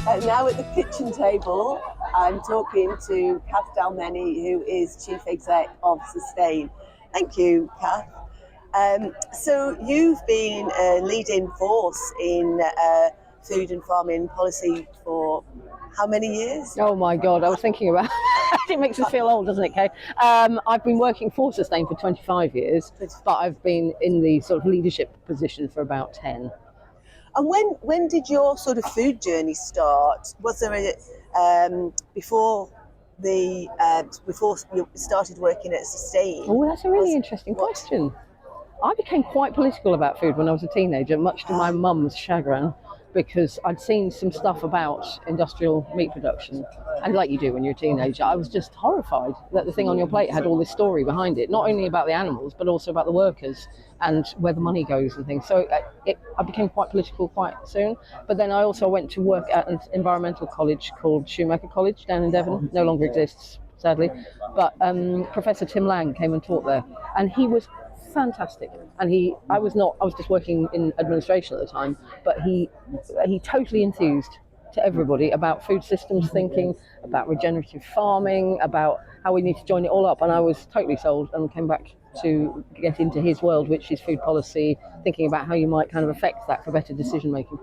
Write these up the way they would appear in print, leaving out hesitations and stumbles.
Now at the kitchen table, I'm talking to Kath Dalmeny, who is Chief Exec of Sustain. Thank you, Kath. So you've been a leading force in food and farming policy for how many years? Oh my God, I was thinking about it makes us feel old, doesn't it, Kay? I've been working for Sustain for 25 years, but I've been in the sort of leadership position for about 10. And when did your sort of food journey start? Was there before you started working at Sustain? Oh, that's a really interesting question. I became quite political about food when I was a teenager, much to my mum's chagrin, because I'd seen some stuff about industrial meat production. And like you do when you're a teenager, I was just horrified that the thing on your plate had all this story behind it, not only about the animals, but also about the workers and where the money goes and things. So I became quite political quite soon. But then I also went to work at an environmental college called Schumacher College down in Devon. No longer exists, sadly. But Professor Tim Lang came and taught there. And he was fantastic, and I was just working in administration at the time, but he totally enthused to everybody about food systems thinking, about regenerative farming, about how we need to join it all up, and I was totally sold and came back to get into his world, which is food policy, thinking about how you might kind of affect that for better decision making.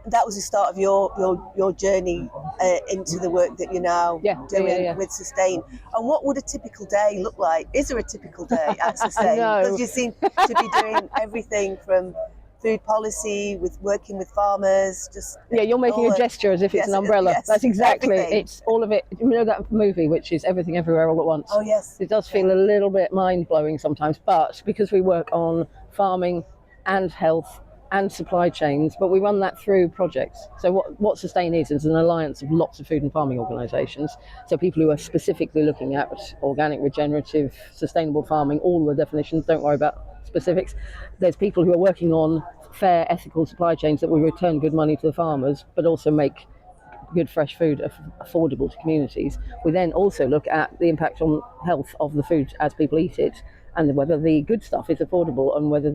That was the start of your journey into the work that you're now doing with Sustain. And what would a typical day look like? Is there a typical day at Sustain? Because you seem to be doing everything from food policy, with working with farmers, you're making a gesture as if it's an umbrella. Yes, that's exactly everything. It's all of it. You know that movie, which is Everything Everywhere All at Once? Oh yes. It does feel a little bit mind-blowing sometimes, but because we work on farming and health and supply chains, but we run that through projects. So what Sustain is an alliance of lots of food and farming organisations. So people who are specifically looking at organic, regenerative, sustainable farming, all the definitions, don't worry about specifics. There's people who are working on fair, ethical supply chains that will return good money to the farmers, but also make good fresh food affordable to communities. We then also look at the impact on health of the food as people eat it, and whether the good stuff is affordable, and whether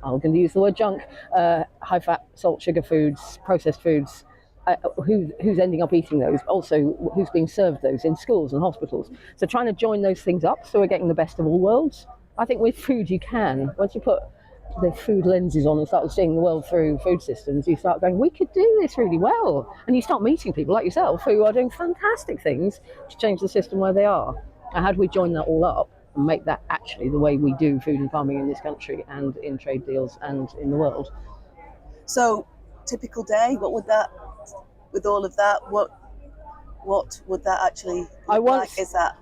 I'm going to use the word junk, high-fat, salt, sugar foods, processed foods, who's ending up eating those, also who's being served those in schools and hospitals. So trying to join those things up so we're getting the best of all worlds. I think with food you can, once you put the food lenses on and start seeing the world through food systems, you start going, we could do this really well. And you start meeting people like yourself who are doing fantastic things to change the system where they are. And how do we join that all up and make that actually the way we do food and farming in this country and in trade deals and in the world? So, typical day, what would that, with all of that, what would that actually look like?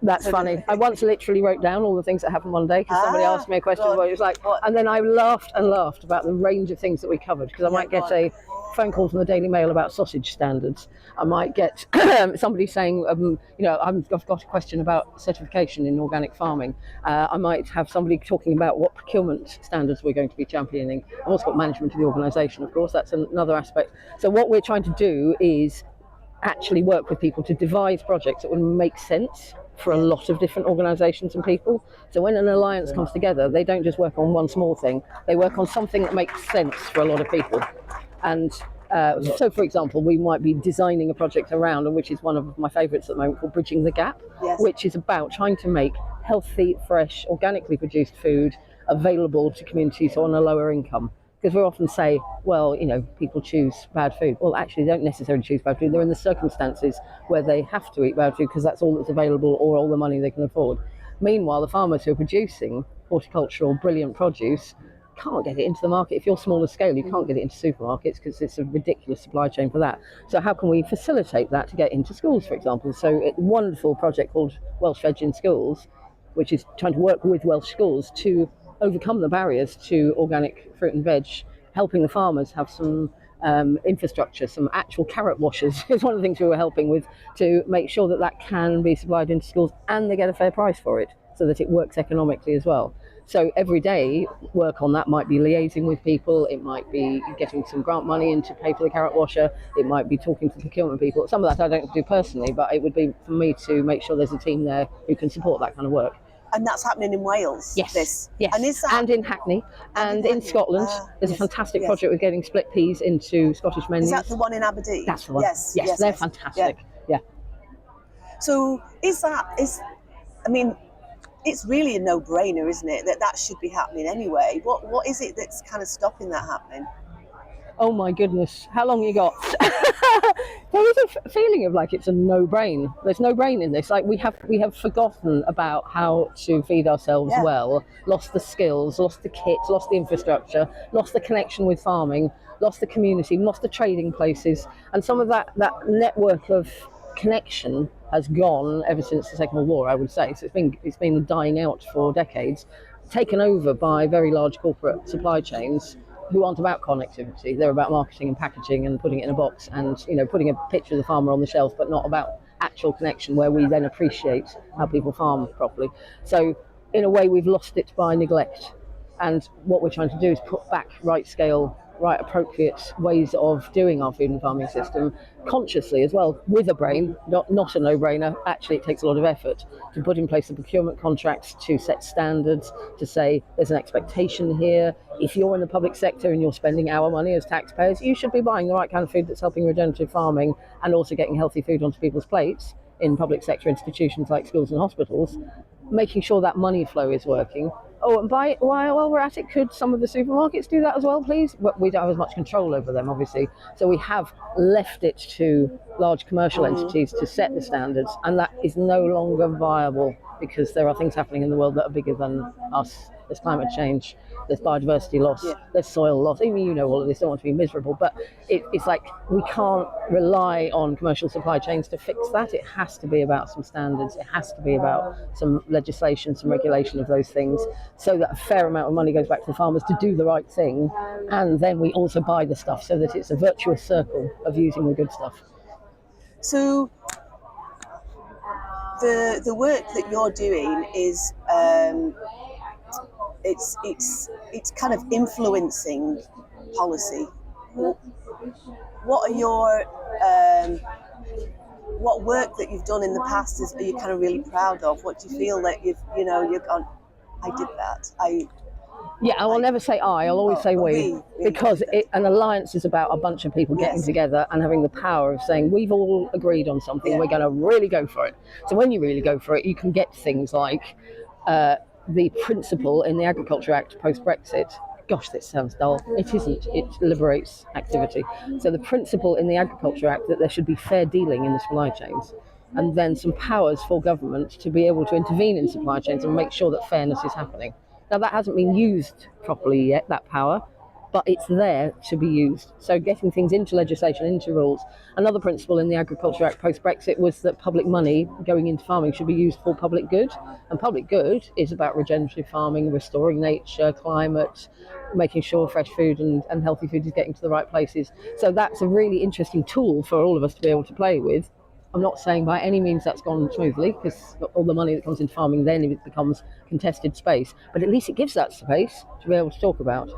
That's funny. I once literally wrote down all the things that happened one day because somebody asked me a question where it was like, and then I laughed and laughed about the range of things that we covered, because I might get a phone call from the Daily Mail about sausage standards. I might get somebody saying, I've got a question about certification in organic farming. I might have somebody talking about what procurement standards we're going to be championing. I've also got management of the organisation, of course, that's another aspect. So what we're trying to do is actually work with people to devise projects that would make sense for a lot of different organisations and people. So when an alliance comes together, they don't just work on one small thing, they work on something that makes sense for a lot of people. And so, for example, we might be designing a project around, and which is one of my favourites at the moment, called Bridging the Gap, which is about trying to make healthy, fresh, organically produced food available to communities on a lower income. Because we often say, well, people choose bad food. Well, actually, they don't necessarily choose bad food. They're in the circumstances where they have to eat bad food because that's all that's available or all the money they can afford. Meanwhile, the farmers who are producing horticultural, brilliant produce can't get it into the market. If you're smaller scale, you can't get it into supermarkets because it's a ridiculous supply chain for that. So how can we facilitate that to get into schools, for example? So a wonderful project called Welsh Veg in Schools, which is trying to work with Welsh schools to overcome the barriers to organic fruit and veg, helping the farmers have some infrastructure, some actual carrot washers is one of the things we were helping with, to make sure that can be supplied into schools and they get a fair price for it so that it works economically as well. So every day work on that might be liaising with people, it might be getting some grant money in to pay for the carrot washer, it might be talking to procurement people. Some of that I don't do personally, but it would be for me to make sure there's a team there who can support that kind of work. And that's happening in Wales? Yes, And in Hackney, and in Scotland. There's a fantastic project with getting split peas into Scottish menus. Is that the one in Aberdeen? That's the one. Yes, they're fantastic. Yeah. So it's really a no-brainer, isn't it? That should be happening anyway. What is it that's kind of stopping that happening? Oh my goodness, how long you got? There is a feeling of like it's a no-brain. There's no brain in this. Like we have forgotten about how to feed ourselves well, lost the skills, lost the kit, lost the infrastructure, lost the connection with farming, lost the community, lost the trading places, and some of that network of connection has gone ever since the Second World War, I would say. So it's been dying out for decades, taken over by very large corporate supply chains who aren't about connectivity. They're about marketing and packaging and putting it in a box and putting a picture of the farmer on the shelf, but not about actual connection where we then appreciate how people farm properly. So in a way we've lost it by neglect, and what we're trying to do is put back right scale, right appropriate ways of doing our food and farming system consciously as well, with a brain, not a no-brainer. Actually, it takes a lot of effort to put in place the procurement contracts, to set standards, to say there's an expectation here. If you're in the public sector and you're spending our money as taxpayers, you should be buying the right kind of food that's helping regenerative farming and also getting healthy food onto people's plates in public sector institutions like schools and hospitals, making sure that money flow is working. Oh, and while we're at it, could some of the supermarkets do that as well, please? But we don't have as much control over them, obviously. So we have left it to large commercial entities to set the standards, and that is no longer viable because there are things happening in the world that are bigger than us. There's climate change, there's biodiversity loss, there's soil loss. Even you know all of this, don't want to be miserable, but it's like we can't rely on commercial supply chains to fix that. It has to be about some standards, it has to be about some legislation, some regulation of those things, so that a fair amount of money goes back to the farmers to do the right thing, and then we also buy the stuff so that it's a virtuous circle of using the good stuff. So the work that you're doing is it's kind of influencing policy. What are your what work that you've done in the past are you kind of really proud of? What do you feel that you've gone, I did that. I will never say I'll always say we, because an alliance is about a bunch of people getting together and having the power of saying we've all agreed on something, we're going to really go for it. So when you really go for it, you can get things like the principle in the Agriculture Act post-Brexit. Gosh, this sounds dull. It isn't. It liberates activity. So the principle in the Agriculture Act that there should be fair dealing in the supply chains, and then some powers for government to be able to intervene in supply chains and make sure that fairness is happening. Now, that hasn't been used properly yet, that power, but it's there to be used. So getting things into legislation, into rules. Another principle in the Agriculture Act post-Brexit was that public money going into farming should be used for public good. And public good is about regenerative farming, restoring nature, climate, making sure fresh food and healthy food is getting to the right places. So that's a really interesting tool for all of us to be able to play with. I'm not saying by any means that's gone smoothly, because all the money that comes into farming then it becomes contested space. But at least it gives that space to be able to talk about.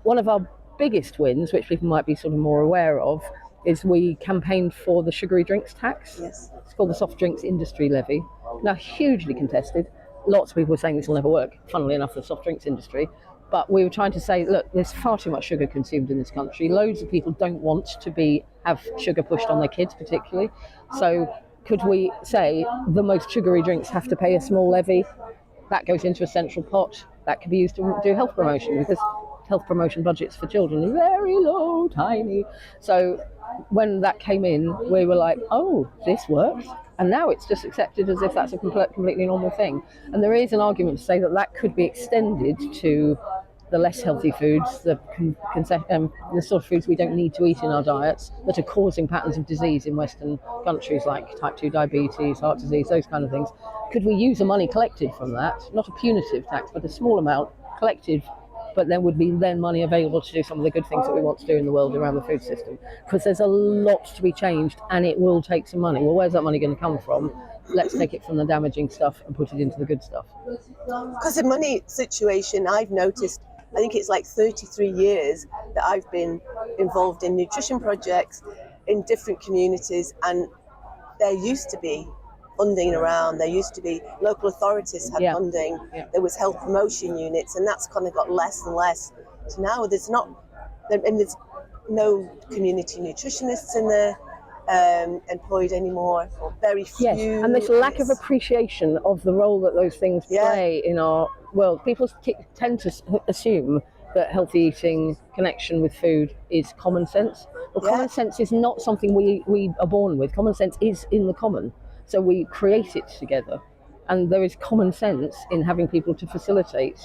One of our biggest wins, which people might be sort of more aware of, is we campaigned for the sugary drinks tax. Yes. It's called the Soft Drinks Industry Levy. Now, hugely contested. Lots of people were saying this will never work, funnily enough, the soft drinks industry. But we were trying to say, look, there's far too much sugar consumed in this country. Loads of people don't want to have sugar pushed on their kids, particularly. So could we say the most sugary drinks have to pay a small levy? That goes into a central pot. That could be used to do health promotion, because health promotion budgets for children are very low, tiny. So when that came in, we were like, oh, this works. And now it's just accepted as if that's a completely normal thing. And there is an argument to say that could be extended to the less healthy foods, the sort of foods we don't need to eat in our diets that are causing patterns of disease in Western countries, like type 2 diabetes, heart disease, those kind of things. Could we use the money collected from that, not a punitive tax, but a small amount collected, but there would be then money available to do some of the good things that we want to do in the world around the food system? Because there's a lot to be changed and it will take some money. Well, where's that money going to come from? Let's take it from the damaging stuff and put it into the good stuff. Because the money situation, I've noticed, I think it's like 33 years that I've been involved in nutrition projects in different communities, and there used to be funding around. There used to be local authorities had funding. There was health promotion units, and that's kind of got less and less. So now there's no community nutritionists in there employed anymore, or very few. Yes, and this lack of appreciation of the role that those things play in our world. People tend to assume that healthy eating, connection with food, is common sense. Well, common sense is not something we are born with. Common sense is in the common, so we create it together. And there is common sense in having people to facilitate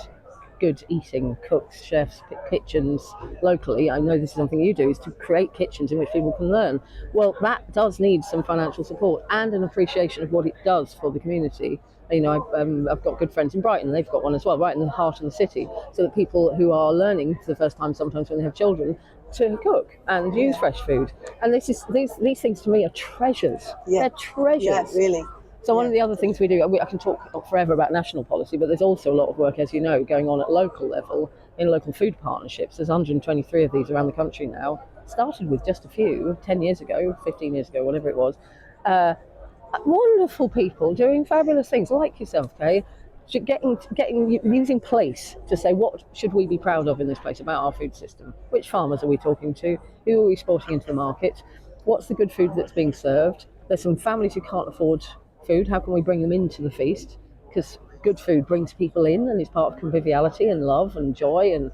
good eating, cooks, chefs, kitchens locally. I know this is something you do, is to create kitchens in which people can learn. Well, that does need some financial support and an appreciation of what it does for the community. You know, I've got good friends in Brighton. They've got one as well, right in the heart of the city, so that people who are learning for the first time, sometimes when they have children, to cook and use fresh food. And these things to me are treasures. They're treasures. Yeah, really. So one of the other things we do, I can talk forever about national policy, but there's also a lot of work, as you know, going on at local level in local food partnerships. There's 123 of these around the country now. Started with just a few, 10 years ago, 15 years ago, whatever it was. Wonderful people doing fabulous things, like yourself, Kay, using place to say, what should we be proud of in this place about our food system? Which farmers are we talking to? Who are we exporting into the market? What's the good food that's being served? There's some families who can't afford food. How can we bring them into the feast? Because good food brings people in and is part of conviviality and love and joy and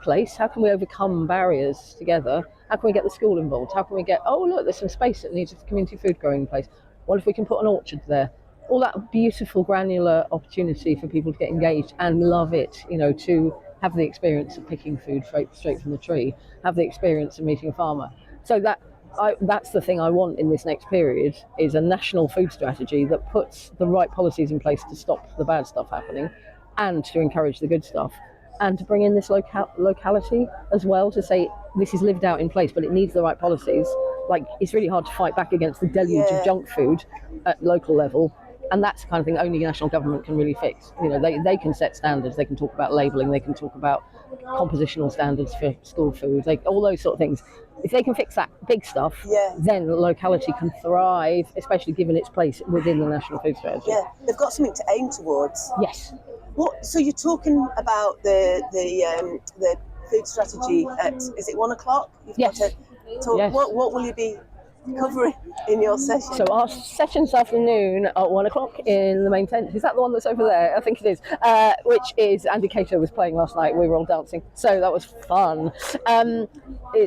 place. How can we overcome barriers together? How can we get the school involved? How can we get, oh look, there's some space that needs community food growing in place. What if we can put an orchard there? All that beautiful granular opportunity for people to get engaged and love it, you know, to have the experience of picking food straight from the tree, have the experience of meeting a farmer. So that's the thing I want in this next period, is a national food strategy that puts the right policies in place to stop the bad stuff happening and to encourage the good stuff, and to bring in this locality as well, to say this is lived out in place, but it needs the right policies. Like, it's really hard to fight back against the deluge of junk food at local level, and that's the kind of thing only national government can really fix. You know, they can set standards, they can talk about labelling, they can talk about compositional standards for school food, all those sort of things. If they can fix that big stuff, then the locality can thrive, especially given its place within the national food strategy. Yeah, they've got something to aim towards. Yes. So you're talking about the food strategy at, is it 1 o'clock? Yes. Yes. What will you be covering in your session? So our session this afternoon at 1 o'clock in the main tent. Is that the one that's over there? I think it is. Which is, Andy Cato was playing last night. We were all dancing, so that was fun.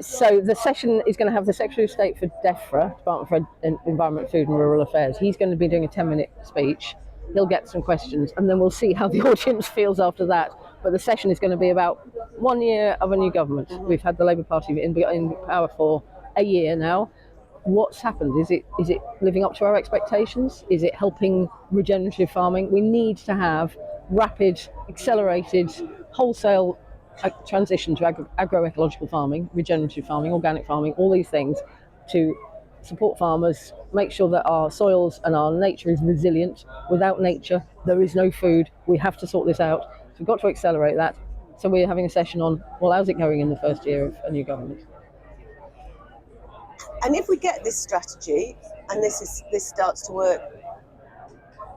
So the session is going to have the Secretary of State for DEFRA, Department for Environment, Food and Rural Affairs. He's going to be doing a 10-minute speech. He'll get some questions, and then we'll see how the audience feels after that. But the session is going to be about 1 year of a new government. Mm-hmm. We've had the Labour Party in power for a year now. What's happened? Is it living up to our expectations? Is it helping regenerative farming? We need to have rapid, accelerated, wholesale transition to agroecological farming, regenerative farming, organic farming, all these things to support farmers, make sure that our soils and our nature is resilient. Without nature, there is no food. We have to sort this out. So we've got to accelerate that. So we're having a session on, well, how's it going in the first year of a new government? And if we get this strategy and this starts to work,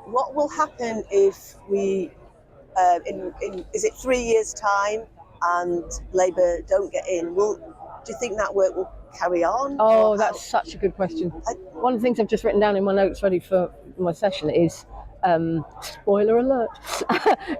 what will happen if we, is it 3 years' time and Labour don't get in? Do you think that work will carry on? Oh, that's such a good question. One of the things I've just written down in my notes ready for my session is, spoiler alert,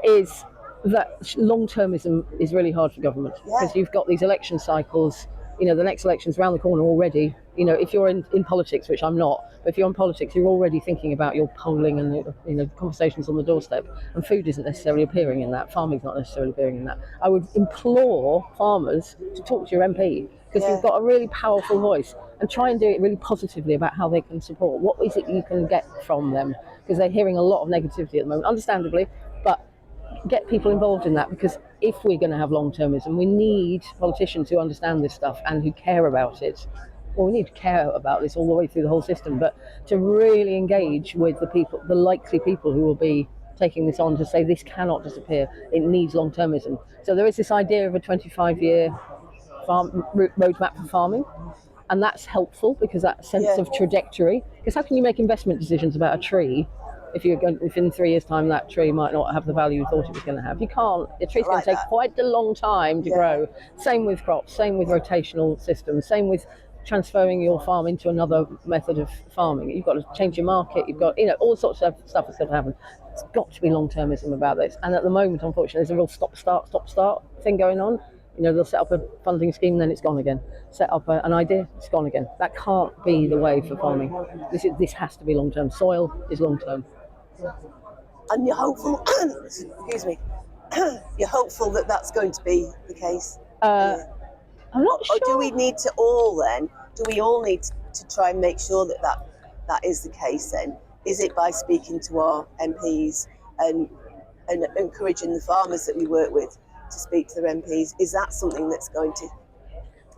is that long-termism is really hard for government, because you've got these election cycles. You know, the next election's around the corner already. You know, if you're in politics, which I'm not, but if you're in politics, you're already thinking about your polling and, you know, conversations on the doorstep. And food isn't necessarily appearing in that. Farming's not necessarily appearing in that. I would implore farmers to talk to your MP, because you've got a really powerful voice, and try and do it really positively about how they can support. What is it you can get from them? Because they're hearing a lot of negativity at the moment, understandably, but get people involved in that, because if we're going to have long-termism, we need politicians who understand this stuff and who care about it. Well, we need to care about this all the way through the whole system, but to really engage with the people, the likely people who will be taking this on, to say this cannot disappear, it needs long-termism. So there is this idea of a 25-year roadmap for farming, And that's helpful because that sense of trajectory. Because how can you make investment decisions about a tree if if in 3 years' time that tree might not have the value you thought it was going to have? You can't. A tree's going to take quite a long time to grow. Same with crops. Same with rotational systems. Same with transferring your farm into another method of farming. You've got to change your market. You've got all sorts of stuff that's got to happen. It's got to be long-termism about this. And at the moment, unfortunately, there's a real stop-start thing going on. They'll set up a funding scheme, then it's gone again. Set up an idea, it's gone again. That can't be the way for farming. This has to be long term. Soil is long term. And you're hopeful. Excuse me. You're hopeful that that's going to be the case. I'm not sure. Or do we need to all then? Do we all need to try and make sure that is the case then? Is it by speaking to our MPs and encouraging the farmers that we work with to speak to their MPs? Is that something that's going to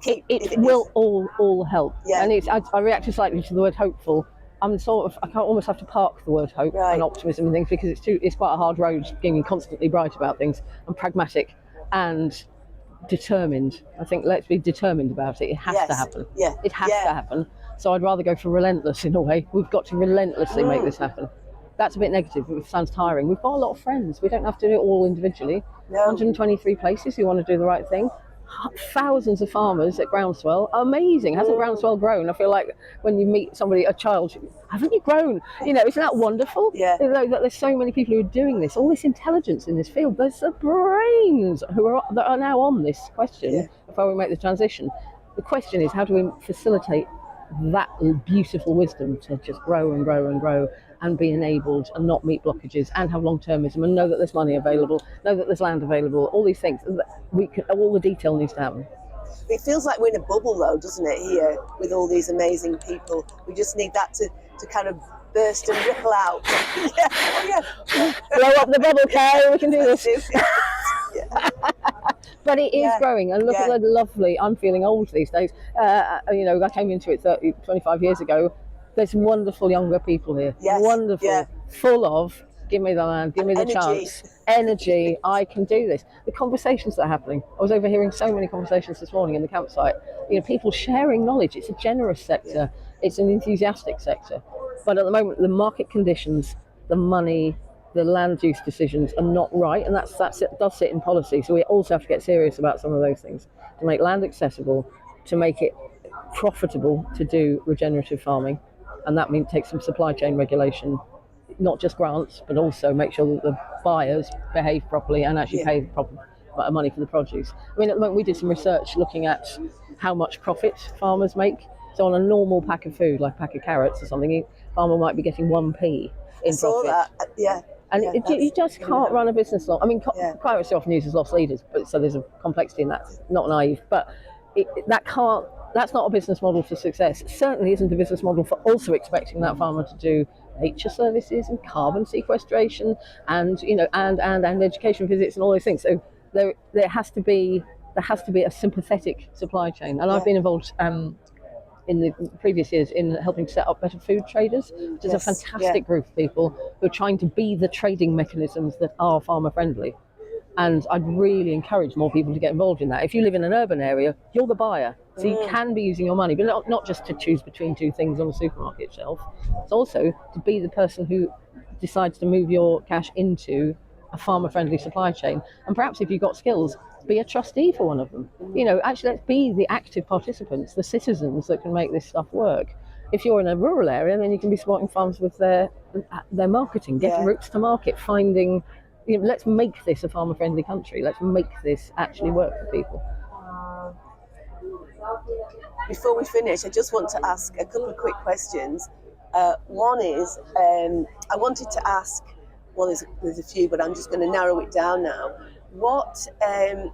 keep? It will all help. Yeah. And I reacted slightly to the word hopeful. I can't almost have to park the word hope and optimism and things because it's quite a hard road being constantly bright about things and pragmatic and determined. I think let's be determined about it. It has to happen. Yeah. It has to happen. So I'd rather go for relentless in a way. We've got to relentlessly make this happen. That's a bit negative. It sounds tiring. We've got a lot of friends. We don't have to do it all individually. No. 123 places who want to do the right thing. Thousands of farmers at Groundswell. Amazing. Hasn't Groundswell grown? I feel like when you meet somebody, a child, haven't you grown? Isn't that wonderful? Yeah. There's so many people who are doing this, all this intelligence in this field. There's the brains that are now on this question before we make the transition. The question is, how do we facilitate that beautiful wisdom to just grow and grow and grow and be enabled and not meet blockages and have long-termism and know that there's money available, know that there's land available, all these things. All the detail needs to happen. It feels like we're in a bubble though, doesn't it, here with all these amazing people. We just need that to kind of burst and ripple out. Blow up the bubble, Kay, we can do this. But it is growing, and look at the lovely, I'm feeling old these days. I came into it 25 years ago. There's wonderful younger people here. Yes. Wonderful, full of, give me the land, give me the chance, energy, I can do this. The conversations that are happening. I was overhearing so many conversations this morning in the campsite. People sharing knowledge. It's a generous sector. It's an enthusiastic sector. But at the moment, the market conditions, the money, the land use decisions are not right, and that does sit in policy. So we also have to get serious about some of those things to make land accessible, to make it profitable to do regenerative farming, and that means take some supply chain regulation, not just grants, but also make sure that the buyers behave properly and actually pay proper money for the produce. I mean, at the moment we did some research looking at how much profit farmers make. So on a normal pack of food, like a pack of carrots or something, a farmer might be getting 1p in profit. And you just can't run a business long. I mean, piracy often uses lost leaders, but so there's a complexity in that. Not naive, but that's not a business model for success. It certainly isn't a business model for also expecting that farmer to do nature services and carbon sequestration and and education visits and all those things. So there has to be a sympathetic supply chain. And I've been involved in the previous years in helping to set up Better Food Traders, which is a fantastic group of people who are trying to be the trading mechanisms that are farmer friendly. And I'd really encourage more people to get involved in that. If you live in an urban area, you're the buyer. So you can be using your money, but not just to choose between two things on a supermarket shelf. It's also to be the person who decides to move your cash into a farmer-friendly supply chain. And perhaps if you've got skills, be a trustee for one of them. Actually let's be the active participants, the citizens that can make this stuff work. If you're in a rural area, then you can be supporting farms with their marketing, getting routes to market, finding... let's make this a farmer-friendly country. Let's make this actually work for people. Before we finish, I just want to ask a couple of quick questions. One is, I wanted to ask, well, there's a few, but I'm just going to narrow it down now. What are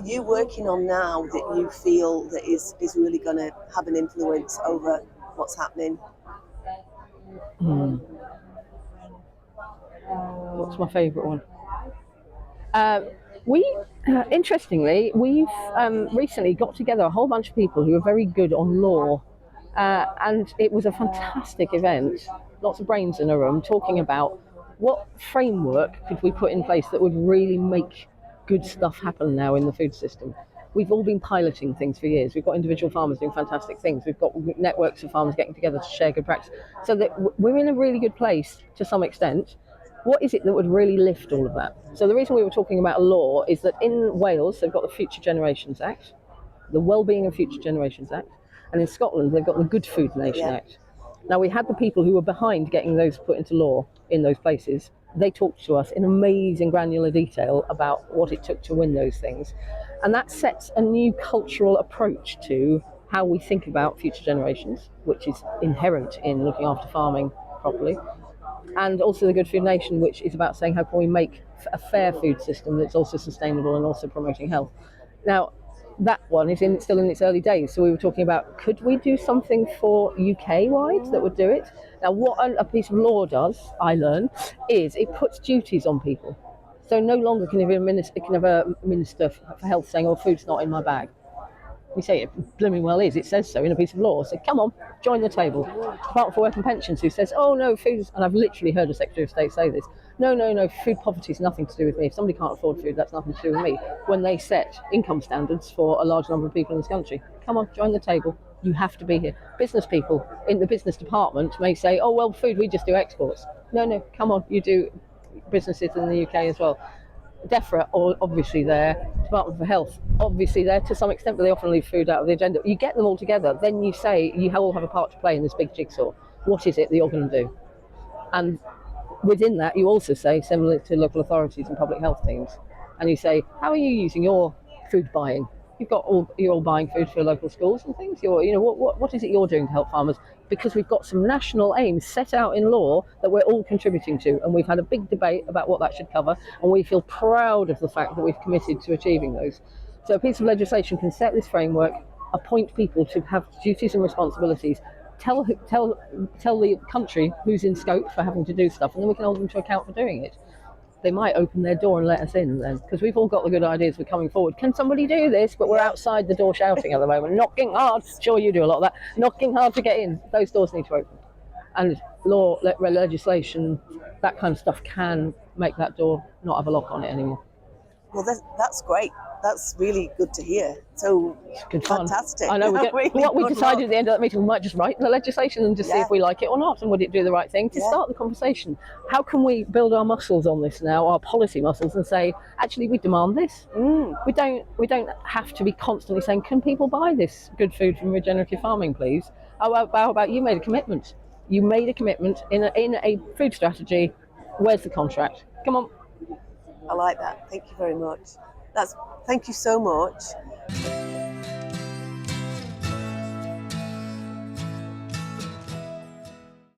you working on now that you feel that is really going to have an influence over what's happening? What's my favourite one? Interestingly, we've recently got together a whole bunch of people who are very good on law, and it was a fantastic event. Lots of brains in a room talking about what framework could we put in place that would really make good stuff happen now in the food system. we've all been piloting things for years. We've got individual farmers doing fantastic things. We've got networks of farmers getting together to share good practice. So that we're in a really good place to some extent. What is it that would really lift all of that? So the reason we were talking about law is that in Wales, they've got the Future Generations Act, the Wellbeing of Future Generations Act, and in Scotland, they've got the Good Food Nation Act. Now, we had the people who were behind getting those put into law in those places. They talked to us in amazing granular detail about what it took to win those things. And that sets a new cultural approach to how we think about future generations, which is inherent in looking after farming properly. And also the Good Food Nation, which is about saying how can we make a fair food system that's also sustainable and also promoting health. Now, that one is still in its early days. So we were talking about, could we do something for UK-wide that would do it? Now, what a piece of law does, I learned, is it puts duties on people. So no longer can you have a minister for health saying, oh, food's not in my bag. We say it blooming well is. It says so in a piece of law. So come on, join the table. Department for Work and Pensions, who says, oh no, food, and I've literally heard a Secretary of State say this, no, food poverty is nothing to do with me. If somebody can't afford food, that's nothing to do with me. When they set income standards for a large number of people in this country, come on, join the table. You have to be here. Business people in the business department may say, oh well, food, we just do exports. No, come on, you do businesses in the UK as well. DEFRA, obviously there, Department for Health, obviously there to some extent, but they often leave food out of the agenda. You get them all together, then you say you all have a part to play in this big jigsaw. What is it that you're going to do? And within that, you also say, similar to local authorities and public health teams, and you say, how are you using your food buying? You're all buying food for local schools and things. What is it you're doing to help farmers? Because we've got some national aims set out in law that we're all contributing to, and we've had a big debate about what that should cover, and we feel proud of the fact that we've committed to achieving those. So a piece of legislation can set this framework, appoint people to have duties and responsibilities, tell the country who's in scope for having to do stuff, and then we can hold them to account for doing it. They might open their door and let us in then, because we've all got the good ideas for coming forward. Can somebody do this? But we're outside the door shouting at the moment, knocking hard. Sure, you do a lot of that. Knocking hard to get in. Those doors need to open. And law, legislation, that kind of stuff can make that door not have a lock on it anymore. Well, that's great. That's really good to hear. So good fantastic. I know. What we decided at the end of that meeting, we might just write the legislation and just see if we like it or not, and would it do the right thing to start the conversation. How can we build our muscles on this now, our policy muscles, and say, actually, we demand this. We don't have to be constantly saying, can people buy this good food from regenerative farming, please? How about you made a commitment? You made a commitment in a food strategy. Where's the contract? Come on. I like that. Thank you very much. Thank you so much.